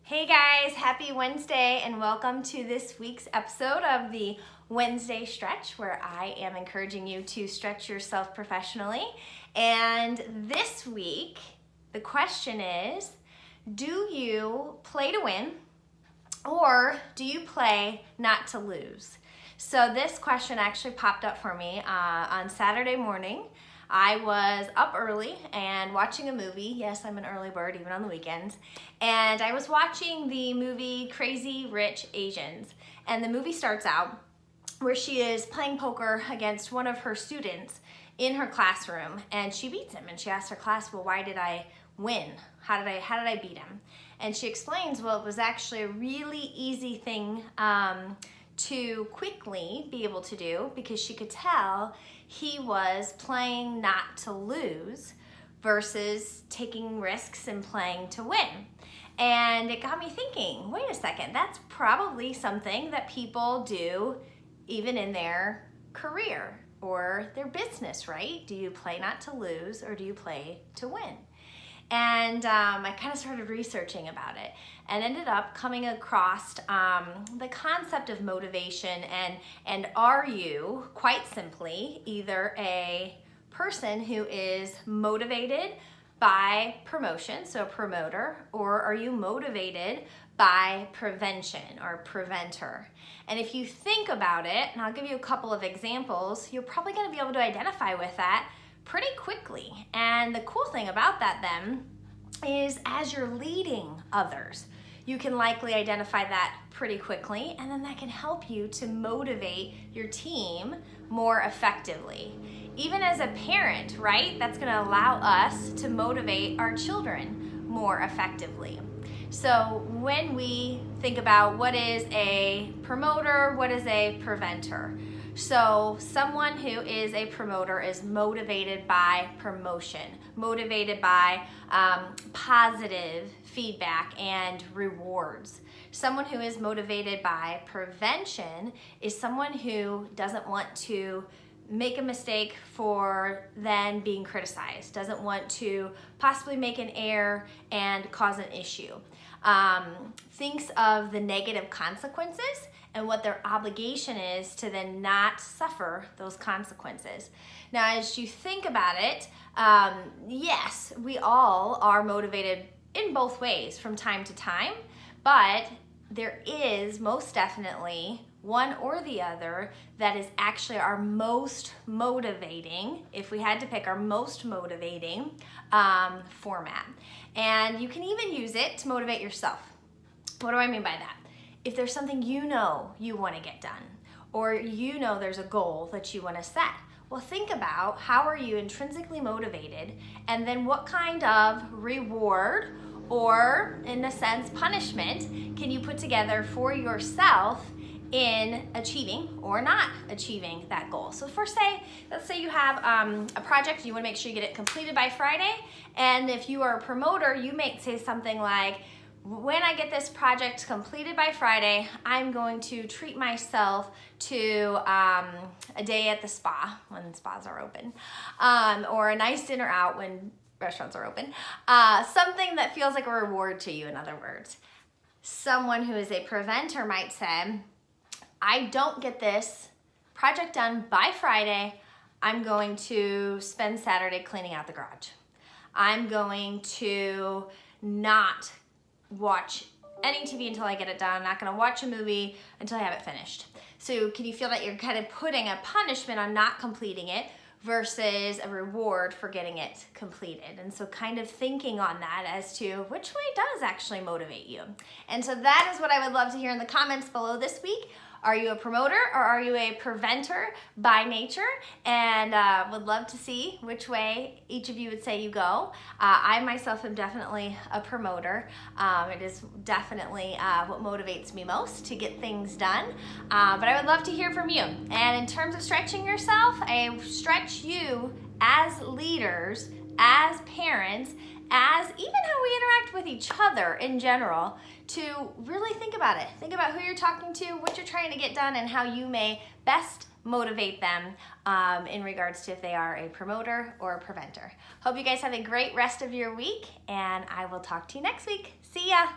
Hey guys, happy Wednesday and welcome to this week's episode of the Wednesday Stretch, where I am encouraging you to stretch yourself professionally. And this week, the question is, do you play to win or do you play not to lose? So this question actually popped up for me on Saturday morning. I was up early and watching a movie. Yes, I'm an early bird even on the weekends. And I was watching the movie Crazy Rich Asians. And the movie starts out where she is playing poker against one of her students in her classroom, and she beats him. And she asks her class, well, why did I win? How did I beat him? And she explains, well, it was actually a really easy thing to quickly be able to do, because she could tell he was playing not to lose versus taking risks and playing to win. And it got me thinking, wait a second, that's probably something that people do even in their career or their business, right? Do you play not to lose or do you play to win? And I kind of started researching about it and ended up coming across the concept of motivation and are you, quite simply, either a person who is motivated by promotion, so a promoter, or are you motivated by prevention or preventer? And if you think about it, and I'll give you a couple of examples, you're probably going to be able to identify with that pretty quickly. And the cool thing about that then is as you're leading others, you can likely identify that pretty quickly, and then that can help you to motivate your team more effectively. Even as a parent, right? That's going to allow us to motivate our children more effectively. So when we think about what is a promoter, what is a preventer? So someone who is a promoter is motivated by promotion, motivated by positive feedback and rewards. Someone who is motivated by prevention is someone who doesn't want to make a mistake for then being criticized, doesn't want to possibly make an error and cause an issue. Thinks of the negative consequences and what their obligation is to then not suffer those consequences. Now, as you think about it, yes, we all are motivated in both ways from time to time, but there is most definitely one or the other that is actually our most motivating, if we had to pick our most motivating format. And you can even use it to motivate yourself. What do I mean by that? If there's something you know you want to get done, or you know there's a goal that you want to set, well, think about how are you intrinsically motivated, and then what kind of reward or, in a sense, punishment can you put together for yourself in achieving or not achieving that goal. So let's say you have a project, you want to make sure you get it completed by Friday, and if you are a promoter, you may say something like, when I get this project completed by Friday, I'm going to treat myself to a day at the spa when spas are open, or a nice dinner out when restaurants are open. Something that feels like a reward to you, in other words. Someone who is a preventer might say, I don't get this project done by Friday, I'm going to spend Saturday cleaning out the garage. I'm going to not watch any TV until I get it done. I'm not going to watch a movie until I have it finished. So can you feel that you're kind of putting a punishment on not completing it versus a reward for getting it completed? And so kind of thinking on that as to which way does actually motivate you. And so that is what I would love to hear in the comments below this week. Are you a promoter or are you a preventer by nature? And would love to see which way each of you would say you go. I myself am definitely a promoter. It is definitely what motivates me most to get things done. But I would love to hear from you. And in terms of stretching yourself, I stretch you as leaders, as parents, as even how we interact with each other in general, to really think about it. Think about who you're talking to, what you're trying to get done, and how you may best motivate them in regards to if they are a promoter or a preventer. Hope you guys have a great rest of your week, and I will talk to you next week. See ya!